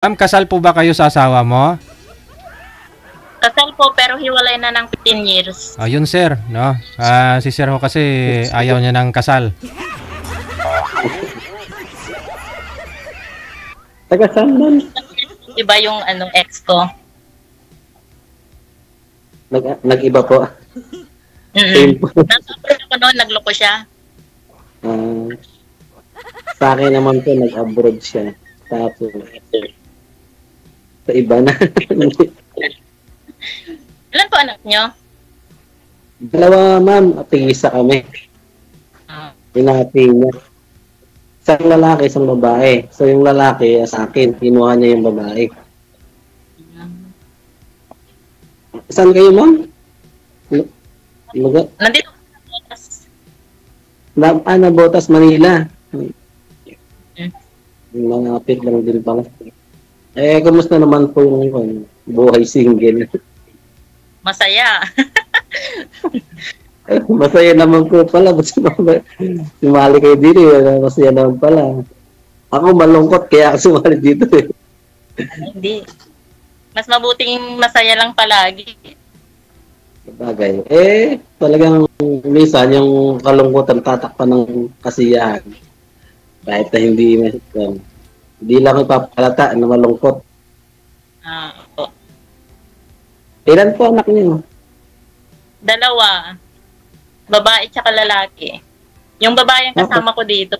Ma'am, kasal po ba kayo sa asawa mo? Kasal po pero hiwalay na ng 15 years. Ayun sir, no? Si sir ho kasi ayaw niya ng kasal. Taga saan man? Iba yung ex ko. Nag-iba po. Same po. Nasa abroad ako noon, nagloko siya. Sa akin naman po, nag-abroad siya. Tapos, sa iba na. Ilan po anak nyo? Dalawa, ma'am. Tingisa kami. Pinati niya. Isang lalaki, isang babae. So, yung lalaki, sa akin, kinuha niya yung babae. Saan kayo, ma'am? Nandito sa Botas. Botas, Manila. Malapit lang din pala. Kumusta naman po yung buhay single? Masaya. Masaya naman po pala. Sumali kayo dito. Masaya naman pala. Ako malungkot kaya ako sumali dito. Hindi. Mas mabuting masaya lang palagi. Bagay. Talagang minsan yung kalungkutan tatakpan ng kasiyahan. Kahit na hindi lang ipapalata na malungkot. Opo. Ilan po anak niyo? Dalawa. Babae tsaka lalaki. Yung babae ang kasama ko dito.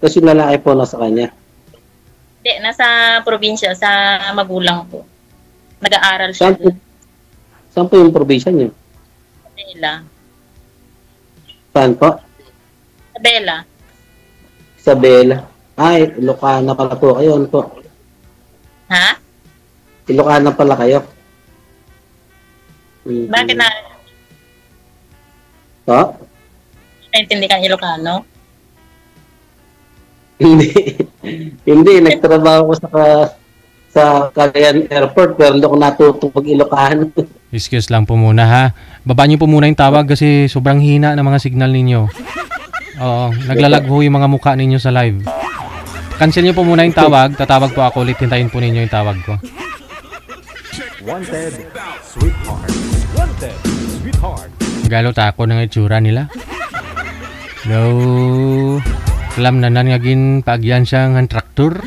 Kasi yung lalaki po nasa kanya. Hindi, nasa probinsya, sa magulang ko. Nag-aaral siya. Saan po yung probinsya niyo? Isabela. Saan po? Isabela. Isabela. Ay, Ilocana pala po kayo. Ano po? Ha? Ilocana pala kayo. Bakit na? Po? Naintindi kang Ilocano? Hindi. Hindi. Nagtrabaho ko sa Cagayan Airport pero hindi ako natutong pag-Ilocano. Excuse lang po muna ha. Baba niyo po muna yung tawag kasi sobrang hina ng mga signal ninyo. Oo, naglalag ho yung mga mukha ninyo sa live. Cancel niyo po muna yung tawag. Tatawag po ako ulit. Hintayin po ninyo yung tawag ko. Wanted, sweetheart. Wanted, sweetheart. Galo tako ng itsura nila. No. Alam na ngagin paagyan siya ng traktor.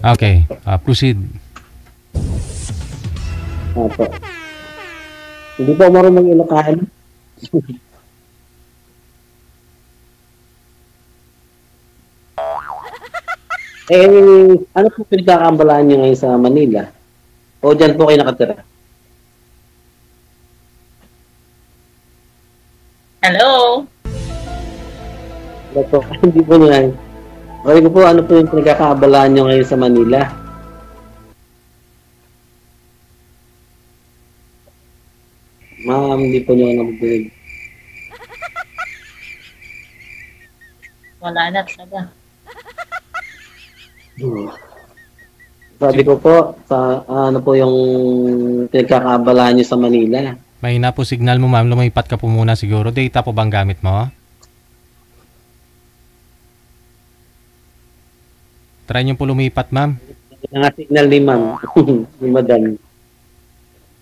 Okay, proceed. Opo. Hindi po marunong Ilocano. Ano po pinagkakabalaan niyo ngayon sa Manila? O dyan po kayo nakatira? Hello? Ano po? Hindi po niya. Sabi ko po, ano po yung pinagkakabalaan niyo ngayon sa Manila? Ma'am, hindi po niyo nabibinig. Wala na talaga. Sabi ko po, ano po yung pinagkakabalaan niyo sa Manila? Mahina po signal mo ma'am. Lumipat ka po muna siguro. Data po bang gamit mo? Try niyo po lumipat ma'am. Yung signal ni ma'am, ni madam.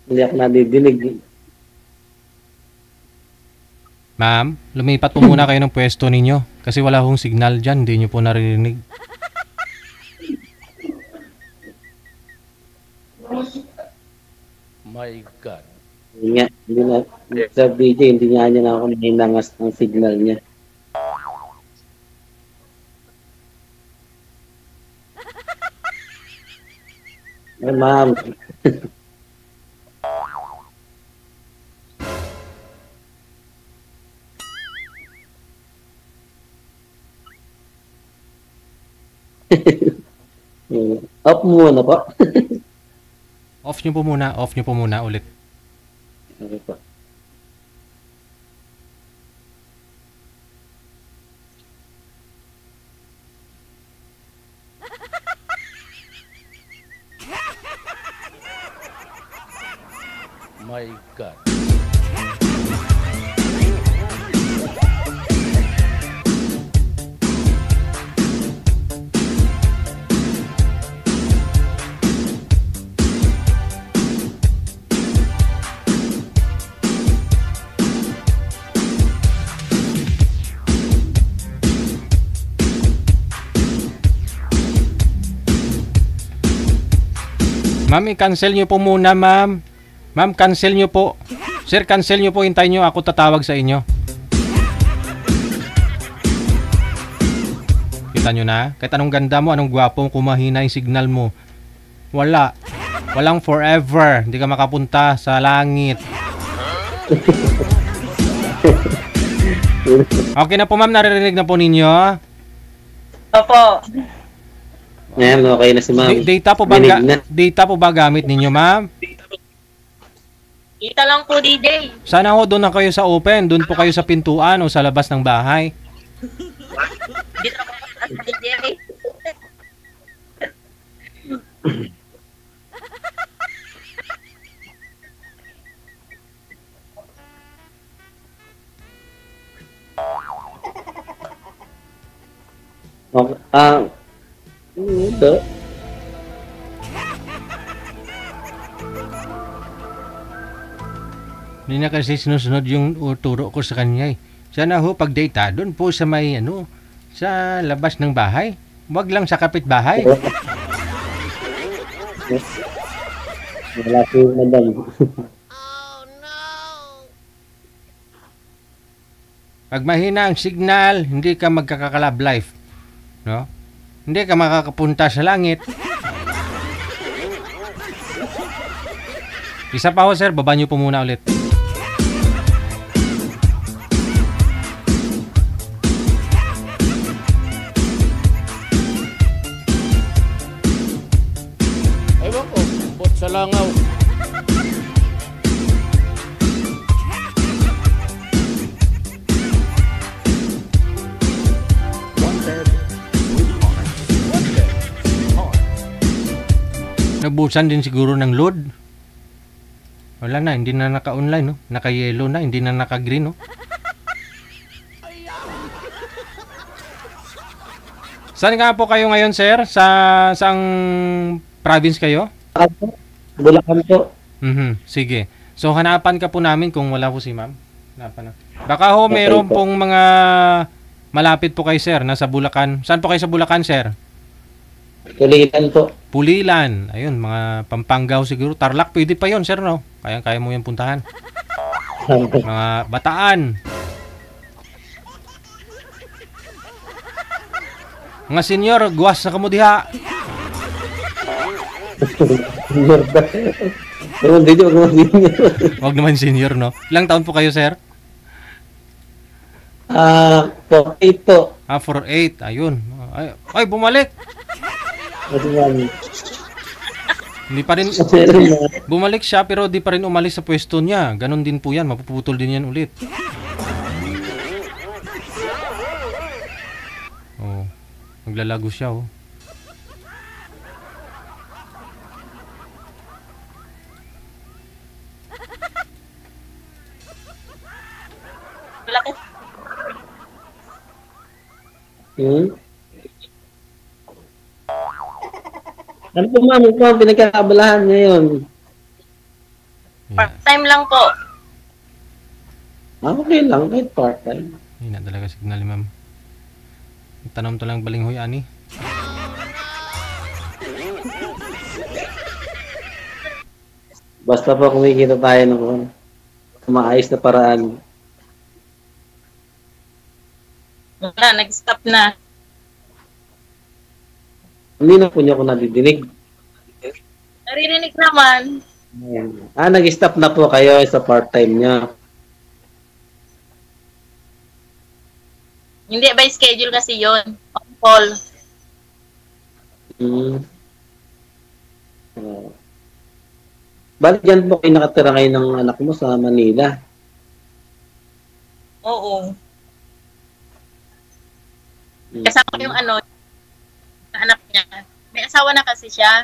Hindi ako nadidinig. Ma'am, lumipat po muna kayo ng pwesto ninyo. Kasi wala hong signal dyan. Hindi niyo po naririnig. My God. Hindi na, sa DJ, hindi niya na ako nahinangas ng signal niya. Ay, ma'am. Up muna po. Off niyo po muna. Off niyo po muna ulit. Okay po. My my God. Ma'am, i-cancel nyo po muna, ma'am. Ma'am, cancel nyo po. Sir, cancel nyo po. Hintayin nyo. Ako tatawag sa inyo. Kita nyo na? Kahit anong ganda mo, anong gwapo mo, kumahina yung signal mo. Wala. Walang forever. Hindi ka makapunta sa langit. Okay na po, ma'am. Naririnig na po ninyo. Opo. Ayan, okay na si ma'am. Data po ba Dinig na. data po ba gamit ninyo, ma'am? Kita lang po, DJ. Sana ho doon na kayo sa open, doon po kayo sa pintuan o sa labas ng bahay. Dito ako sa DJ. Okay. Ito. Hindi na kasi sinusunod yung turo ko sa kanya eh. Sana ho pag data doon po sa may sa labas ng bahay. Wag lang sa kapitbahay. Wala po yung madam. Pag mahina ang signal, hindi ka magkakakalab life. No? Hindi ka makakapunta sa langit. Isa pa ho, sir. Baba nyo po muna ulit. Ewan ko, bot sa langaw. Wanted, sweetheart. Wanted, sweetheart. Nabusan din siguro ng load. Wala na, hindi na naka-online, no? Naka-yellow na, hindi na naka-green, no? Saan nga po kayo ngayon, sir? Saang province kayo? Bulacan po. Sige. So, hanapan ka po namin kung wala po si ma'am. Hanapan na. Baka ho, meron Okay po. pong mga malapit po kay sir, nasa Bulacan. Saan po kayo sa Bulacan, sir? Kulitan po. Pulilan. Ayun, mga Pampanggaw siguro. Tarlac, pwede pa yon sir, no? Kaya mo yung puntahan. Mga Bataan. Mga senior, guwas na kamo diha. Pero hindi ko kumabili. Wag naman senior, no? Ilang taon po kayo, sir? 48 po. 48. Ayun. Ay, bumalik. Kasi yan. Hindi pa rin bumalik siya pero di pa rin umalis sa pwesto niya. Ganon din po yan. Mapuputol din yan ulit. Oh. Maglalago siya, oh. Laki. Ano po ma'am? Ito ang pinagkakabalahan ngayon. Yeah. Part-time lang po. Okay lang, kahit part-time. Hindi na talaga signal, ma'am. Tanong to lang balinghoy, ani. Basta po kumikita tayo ng maayos na paraan. Wala, nag-stop na. Hindi na po niya ako nadidinig. Naririnig naman. Nag-stop na po kayo sa part-time niya. Hindi, by schedule kasi yon. On call. Balik dyan po kayo nakatira ngayon ng anak mo sa Manila. Oo. Kasama yung anak niya. May asawa na kasi siya.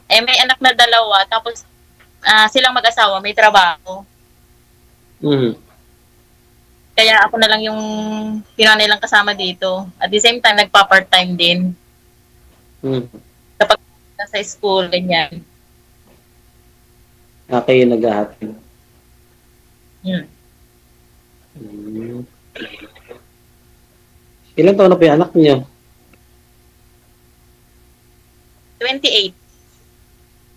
Eh, may anak na dalawa. Tapos, silang mag-asawa, may trabaho. Mm. Kaya ako na lang yung pinanay lang kasama dito. At the same time, nagpa-part-time din. Mm. Kapag nasa school, ganyan. Kayo naghahatid. Hmm. Mm. Ilan taon na po yung anak niyo? 28.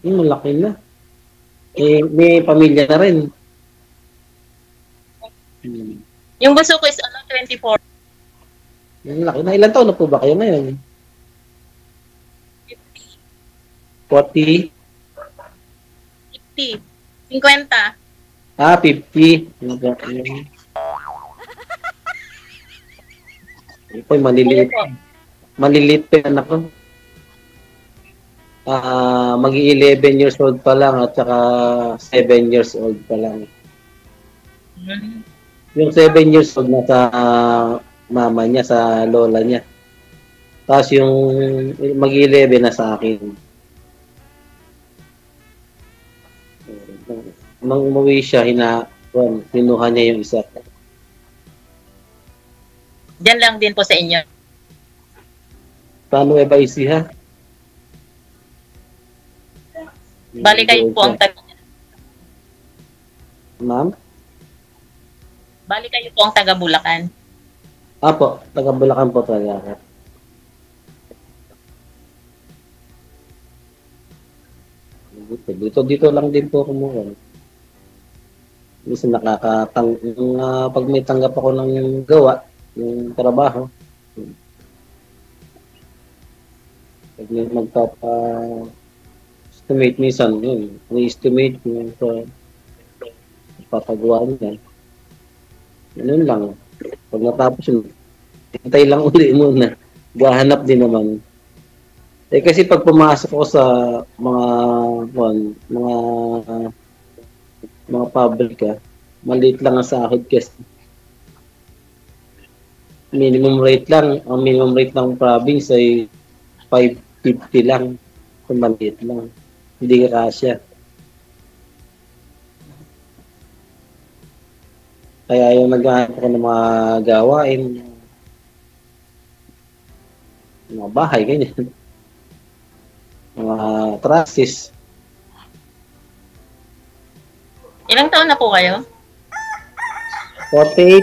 Malaki na. May pamilya na rin. Yung gusto ko is 24. Malaki na. Ilan taon na po ba kayo ngayon? 40? 50. 50. 50. Ito, maliliit. Ano po? Maliliit pa yung anak ko. Mag-11 years old pa lang at saka 7 years old pa lang. Hmm. Yung 7 years old na sa mama niya, sa lola niya. Tapos yung mag-11 na sa akin. Nung umuwi siya, kinuha niya yung isa. Diyan lang din po sa inyo. Paano ba isiha? Bali kayo po ang taga. Ma'am? Bali kayo po ang taga Bulacan. Apo, taga Bulacan po talaga. Dito lang din po kumuha. Minsan pag may tanggap ako ng gawa, yung trabaho, pag may estimate minsan, yun, estimate yung papagawa niya. Ganun lang. Pag natapos yun, hintay lang uli muna. Gahanap din naman. Kasi pag pumasok ko sa mga pabrika, maliit lang ang sahod kasi minimum rate lang. Ang minimum rate ng province ay 550 lang. So, maliit lang. Hindi kasya. Kaya yung naghahanap ko ng mga gawain, mga bahay, ganyan. Mga trusses. Ilang taon na po kayo? 48.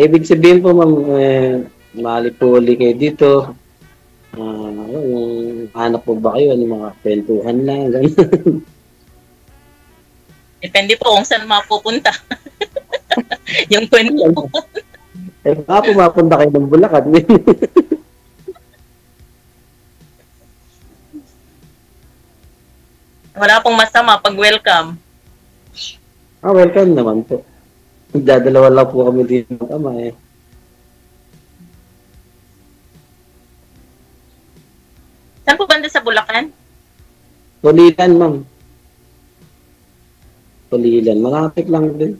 Ibig sabihin po, ma'am, mali-puli kayo dito. Yung hanap po ba kayo? Ano mga kwentuhan lang? Ganun. Depende po kung saan mapupunta. Yung kwento. Baka pumapunta kayo ng Bulacan. Wala pong masama pag welcome. Welcome naman po. Dadalawa lang po kami dito ng ama eh. Saan po banda sa Bulacan? Tulilan, ma'am. Tulilan. Malapit lang din.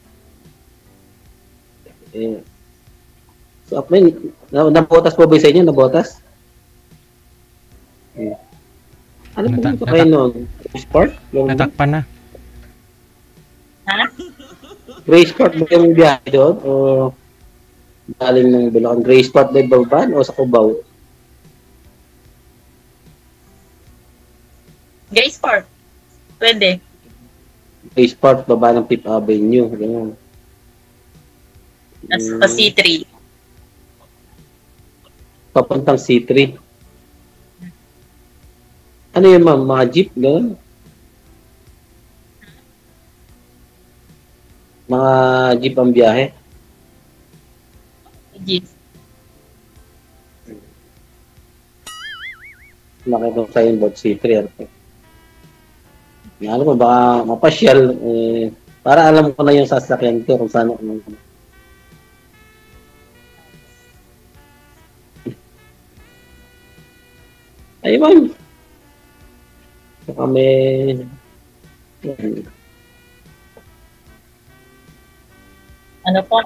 So, nabotas po ba sa inyo? Nabotas? Ano po ba kayo noon? Grace Park? Natakpan na. Ha? Grace Park ba yung biyahe doon? O galing ng Bulacan? Grace Park ba yung Balban o sa Cubao? Grace Park. Pwede. Grace Park, baba ng Fifth Avenue. Ganun. Sa C3. Papuntang C3. Ano yun, ma'am? Mga jeep? Ganun? Mga jeep ang biyahe? Jeep. Nakita ko sa inbound C3. Alam mo, baka mapasyal. Para alam ko na yung sasakyan ko kung saan ako. Ay, ma'am. So, kami... Ano po?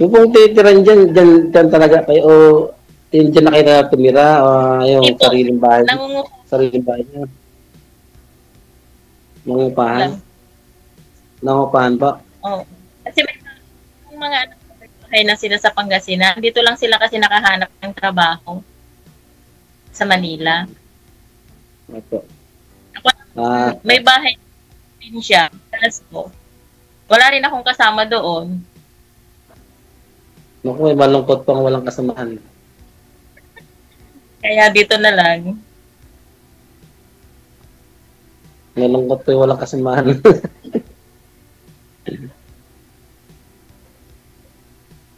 Yung pong titiran dyan talaga kayo, o dyan na kayo na tumira, o yung Ito, nangunguha sariling bahay niya, nangupahan, lang. nangupahan pa. Oh. Kasi may mga anak ko, bahay na sila sa Pangasinan. Dito lang sila kasi nakahanap ng trabaho sa Manila. Opo. Ako, may bahay din siya. Kaso, wala rin akong kasama doon. Naku, may malungkot pang walang kasamahan. Kaya dito na lang. Malungkot po yung walang kasamahan.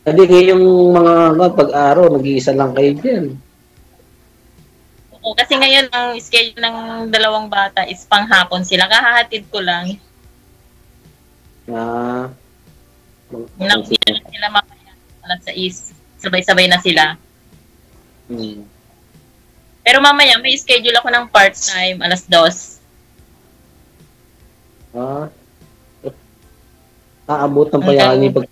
Hindi kayong mga pag-araw, nag-iisa lang kayo dyan. Oo, kasi ngayon ang schedule ng dalawang bata is panghapon sila. Kahahatid ko lang. Nakuha na sila mamaya. Alas 6. Sabay-sabay na sila. Hmm. Pero mamaya may schedule ako ng part-time. Alas 2. Aabot ng payakan yung pag...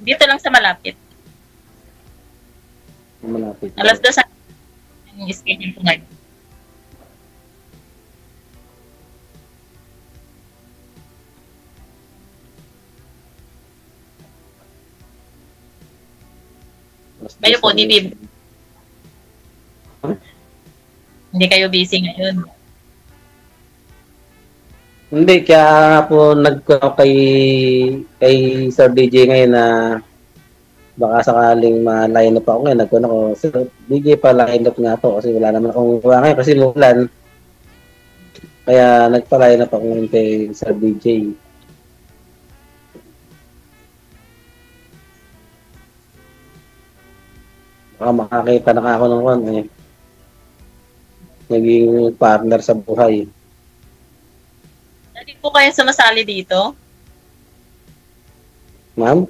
Dito lang sa malapit. Malapit. Alas 2 yung schedule ko ngayon. Kayo po, hindi kayo busy ngayon. Hindi, kaya po kay Sir DJ ngayon na baka sakaling ma-line up ako ngayon. Nagkuhan ako, Sir DJ pa line up nga to kasi wala naman akong gawa ngayon kasi mulan. Kaya nagpa-line up ako ngayon kay Sir DJ. Baka makakita na ako ng one eh. Naging partner sa buhay. Lagi po kayo sumasali dito? Ma'am?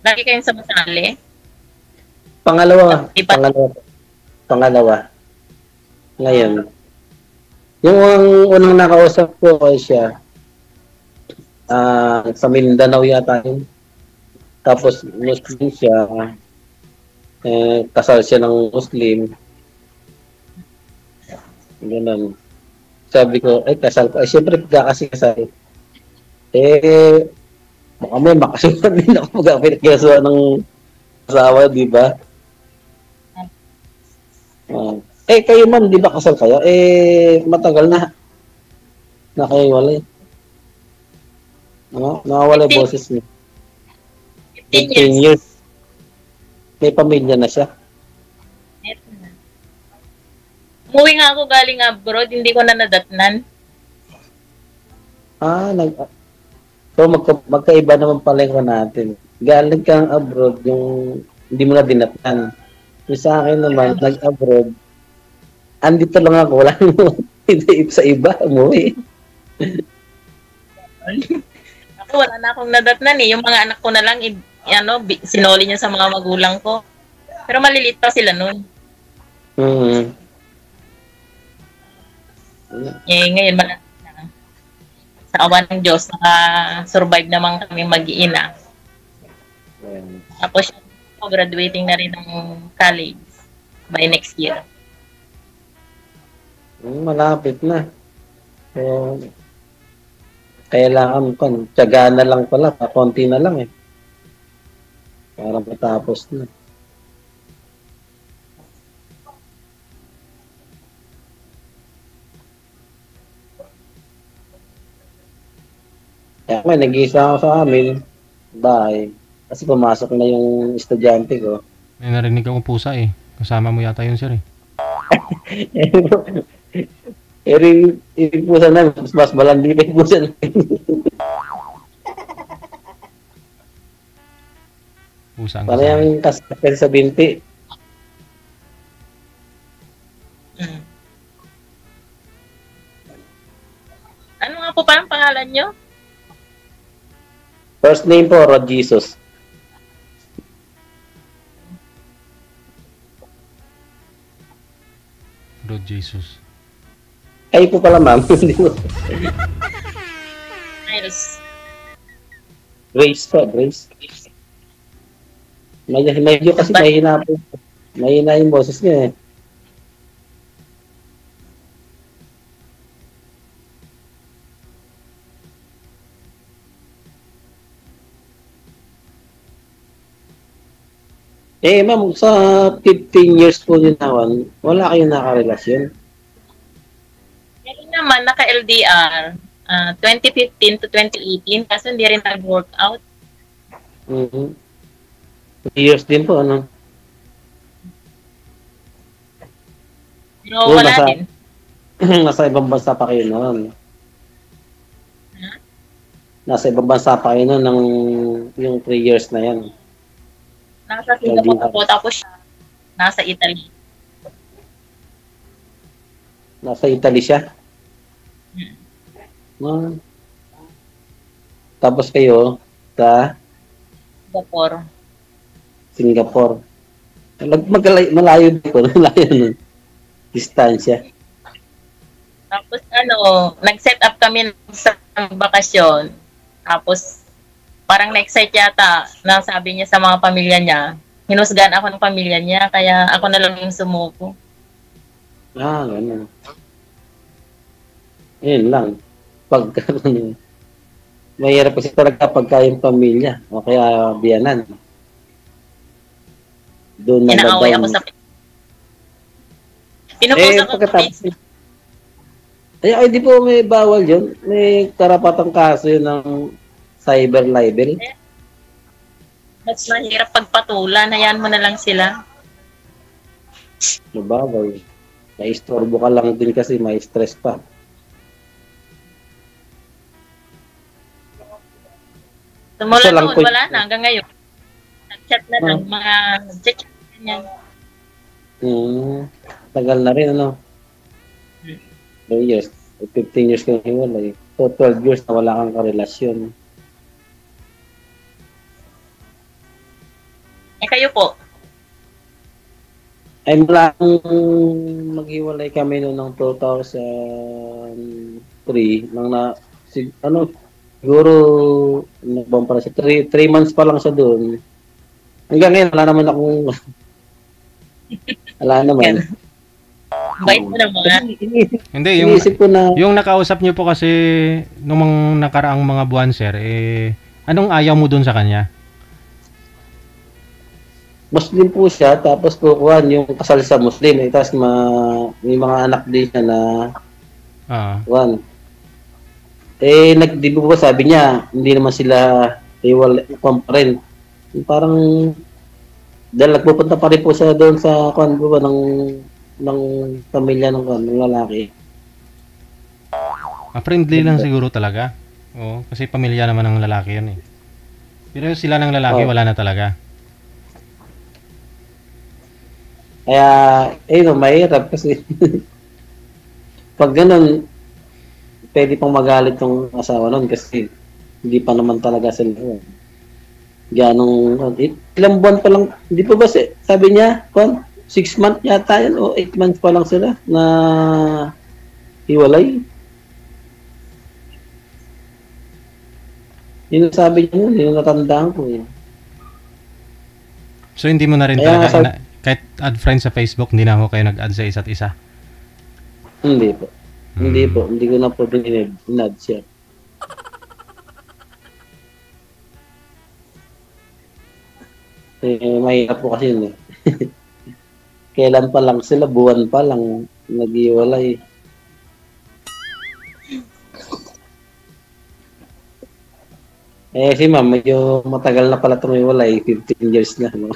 Lagi kayong sumasali? Pangalawa. Ngayon. Yung unang nakausap ko ay siya. Sa Mindanao yata yun. Tapos Muslim siya. Kasal siya ng Muslim. Ganun. Sabi ko, kasal ko. Siyempre, kasi kasal. Baka may makasunod din ako pagkakasuhan ng asawa, di ba? Kayo man, di ba kasal kayo? Matagal na. Nakahiwalay. Nakawala yung boses niya. 15 years. May pamilya na siya. Umuwi nga ako galing abroad, hindi ko na nadatnan. So magkaiba naman pala yung natin. Galing kang abroad, yung hindi mo na dinatnan. Yung sa akin naman, nag-abroad, andito lang ako, wala mo. Sa iba, umuwi. Ako, wala na akong nadatnan eh. Yung mga anak ko na lang, sinoli niya sa mga magulang ko. Pero maliliit pa sila nun. Ngayon, sa awa ng Diyos, naka-survive naman kami mag-iina. Tapos, graduating na rin ng college by next year. Malapit na. So, kailangan ko, tiyagaan na lang pala, konti na lang eh. Para matapos na. Kaya may nag-iisa ako sa amin, bahay. Kasi pumasok na yung estudyante ko. May narinig akong pusa eh. Kasama mo yata yun, sir eh. Yung pusa na, mas malandi pa yung pusa na. Pusa ang Para kasama. yung kasakit sa binti. Ano nga po parang pangalan nyo? First name po, Rod Jesus. Lord Jesus. Kayo po pala, ma'am. Hindi po. Miles. Grace po, Grace. Medyo kasi mahina po. Mahina yung boses niya eh. Ma'am, sa 15 years po yun naman, wala kayong nakarelasyon. Meron naman, naka-LDR. 2015 to 2018, kaso hindi rin nag-workout. Mm-hmm. 3 years din po, ano? Pero Oo, wala nasa- din. Nasa ibang bansa pa kayo noon. Huh? Nasa ibang bansa pa kayo noon ng yung 3 years na yan. Nasa Singapore po, tapos siya nasa Italy. Nasa Italy siya. Ah. Tapos kayo sa Singapore. Singapore. Malayo din po. Malayo nun. Distansya. Tapos nag-set up kami sa bakasyon. Tapos parang na-excite yata na sabi niya sa mga pamilya niya. Hinusgan ako ng pamilya niya, kaya ako na lang yung sumuko. Ganun. Yun lang. Mahirap kasi talaga pagka yung pamilya o kaya biyanan. Doon na Inaaway ako sa... Pinupost ako sa pagkatapos, Facebook. ay, di po may bawal yun. May karapatang kaso yun ng cyber libel. Mas mahirap pagpatulan, hayaan mo na lang sila. Mabawal. Naistorbo ka lang din kasi may stress pa. Tumula Isa lang noon, po- wala na hanggang ngayon. Nag-chat na lang, mga nag-chat ganyan. Tagal na rin, ano? 2 years. 15 years kang hiwalay. So, 12 years na wala kang karelasyon. Kayo po, Ay, mula nung maghiwalay kami noon ng 2003, siguro, nagbang para siya, 3 months pa lang siya doon. Hanggang ngayon, wala naman akong, wala naman. bait mo naman. Hindi, yung, Iniisip ko na, yung nakausap niyo po kasi nung mga nakaraang mga buwan, sir, anong ayaw mo dun sa kanya? Muslim po siya, tapos kukuhan yung kasal sa Muslim. Tapos may mga anak din siya na, kuhan. Di ba sabi niya, hindi naman sila iwalay pa rin. Parang, dahil nagpupunta pa rin po siya doon sa kuhan po ba ng pamilya ng lalaki. Friendly lang siguro talaga. Oo, kasi pamilya naman ng lalaki yun eh. Pero sila ng lalaki, wala na talaga. Kaya, mahirap kasi pag ganun, pwede pang magalit yung asawa nun kasi hindi pa naman talaga sila. Ilang buwan pa lang, hindi pa ba sabi niya, 6 months yata yan o 8 months pa lang sila na hiwalay. Yun ang sabi niya nun, yun natandaan ko eh. So hindi mo na rin Kaya talaga, kahit add friends sa Facebook, hindi na ako kayo nag-add sa isa't isa? Hindi po. Hindi po. Hindi ko na po in-add siya. Mahirap po kasi yun eh. Kailan pa lang sila, buwan pa lang nag-iwalay. Si ma'am, medyo matagal na pala tumiwalay, 15 years na. No?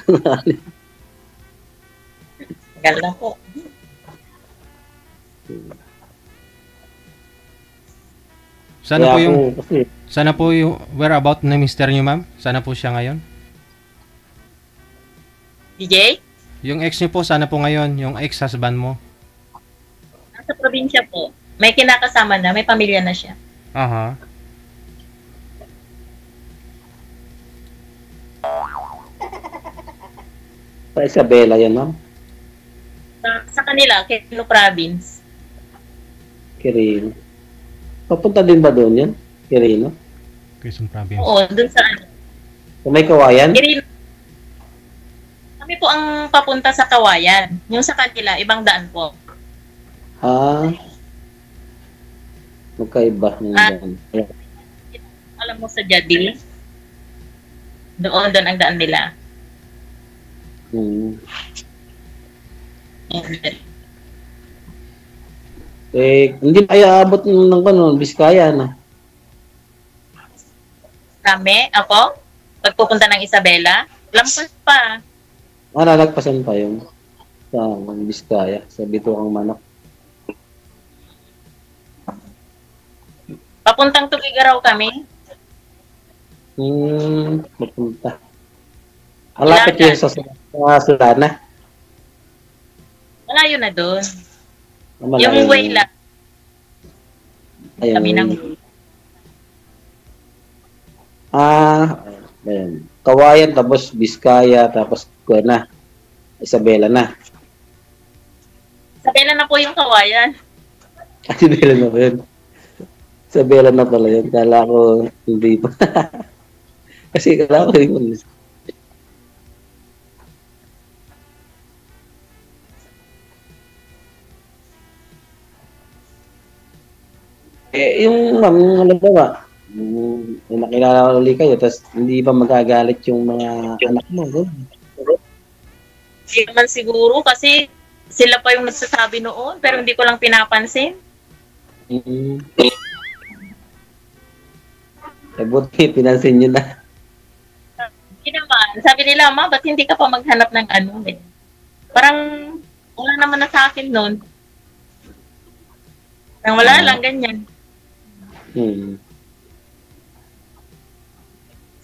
Tagal na po. Sana po yung whereabout na mister niyo, ma'am? Sana po siya ngayon? DJ? Yung ex niyo po, sana po ngayon, yung ex-husband mo? Nasa probinsya po. May kinakasama na, may pamilya na siya. Aha. Sa Isabela yan, ma'am? Sa kanila, Quezon Province. Quirino. Papunta din ba doon yan? Quirino? Quezon Province. Oo, dun sa ano. Sa may kawayan? Quirino. Kami po ang papunta sa Kawayan. Yung sa kanila, ibang daan po. Ah. Magkaiba ng Ah. daan. Alam mo sa Jadi, doon ang daan nila. Hmm. Hindi na kaya abot ng kanon, Biskaya na. Kami, ako, pagpupunta ng Isabela, lampas pa. Nalagpasan pa yung sa Biskaya, sa Bituang Manok. Papuntang Tugigaraw kami. Mapunta. Malapit yun sa Sulana. Malayo na doon. Malayo Yung way lang. Ayun. Kami ng Ayun. Kawayan, tapos Biskaya, tapos na. Isabela na. Isabela na po yung Kawayan. Isabela na ba yun? Isabela na pala yun. Kala ko hindi pa. Kasi kala ko yun. Yung halimbawa, yung nakilala ko ulit kayo, tapos hindi pa magagalit yung mga anak mo. Hindi naman siguro kasi sila pa yung nagsasabi noon pero hindi ko lang pinapansin. Buti, pinansin nyo na. Hindi naman. Sabi nila, ma, ba't hindi ka pa maghanap ng ano? Eh? Parang wala naman na sa akin noon. Parang wala lang, ganyan.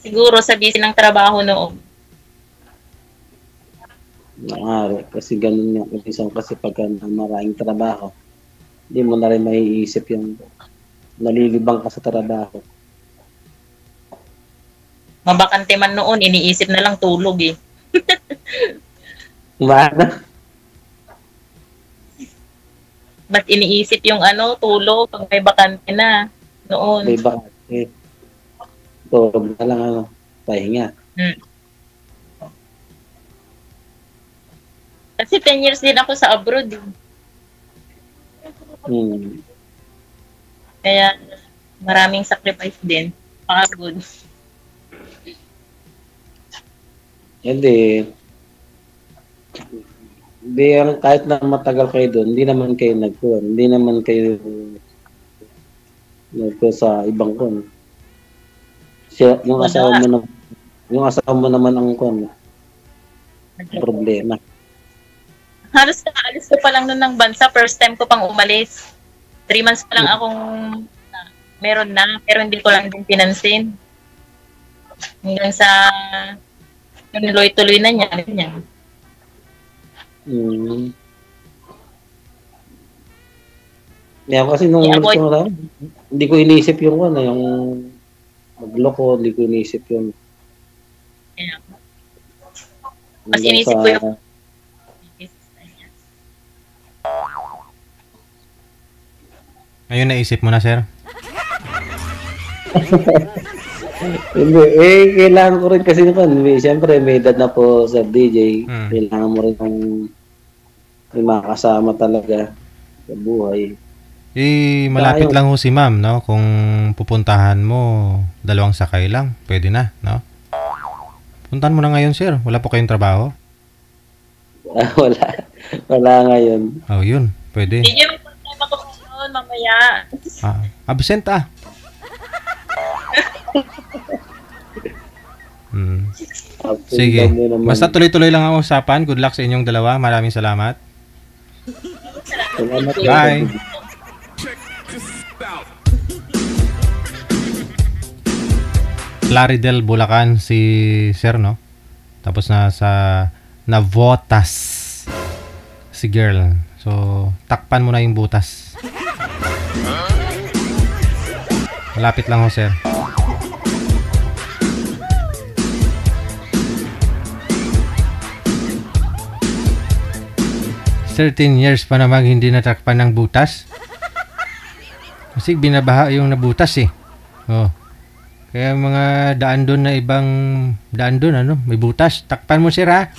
Siguro sa busy ng trabaho noon. Kasi ganun nga. Isang kasi pagka maraming trabaho, hindi mo na rin maiisip yung nalilibang ka sa trabaho. Mabakante man noon, iniisip na lang tulog eh. Mana? Ba't iniisip yung tulog pag may bakante na noon? May bakante. Tulog na lang pahinga. Kasi 10 years din ako sa abroad. Kaya maraming sacrifice din. Pagod. Hindi, kahit na matagal kayo doon, hindi naman kayo hindi naman kayo sa ibang kon. Yung asawa mo naman ang problema. Halos nakaalis ko pa lang noon ng bansa, first time ko pang umalis. 3 months pa lang akong meron na, pero hindi ko lang din pinansin. Hanggang sa tuloy-tuloy na niya. Kasi nung hindi ko iniisip yung yung magloko, hindi ko iniisip yung mas inisip ko yung Ngayon naisip mo na, sir? Hindi, kailangan ko rin kasi siyempre may edad na po sa DJ, kailangan mo rin may makasama talaga sa buhay. Malapit lang ho si ma'am, no? Kung pupuntahan mo, 2 sakay lang, pwede na, no? Puntahan mo na ngayon, sir. Wala po kayong trabaho? Wala ngayon. Oh, yun, pwede. Hindi yung time ako noon, mamaya. Absent Sige. Basta tuloy-tuloy lang ang usapan. Good luck sa inyong dalawa. Maraming salamat. Bye. Claridel, Bulacan si sir, no? Tapos sa Navotas si girl. So, takpan mo na yung butas. Malapit lang ho, sir. "13 years pa namang hindi natakpan ng butas?" Kasi binabaha yung nabutas eh. Oh. Kaya mga daan doon na ibang daan doon, ano, may butas. Takpan mo sir ha.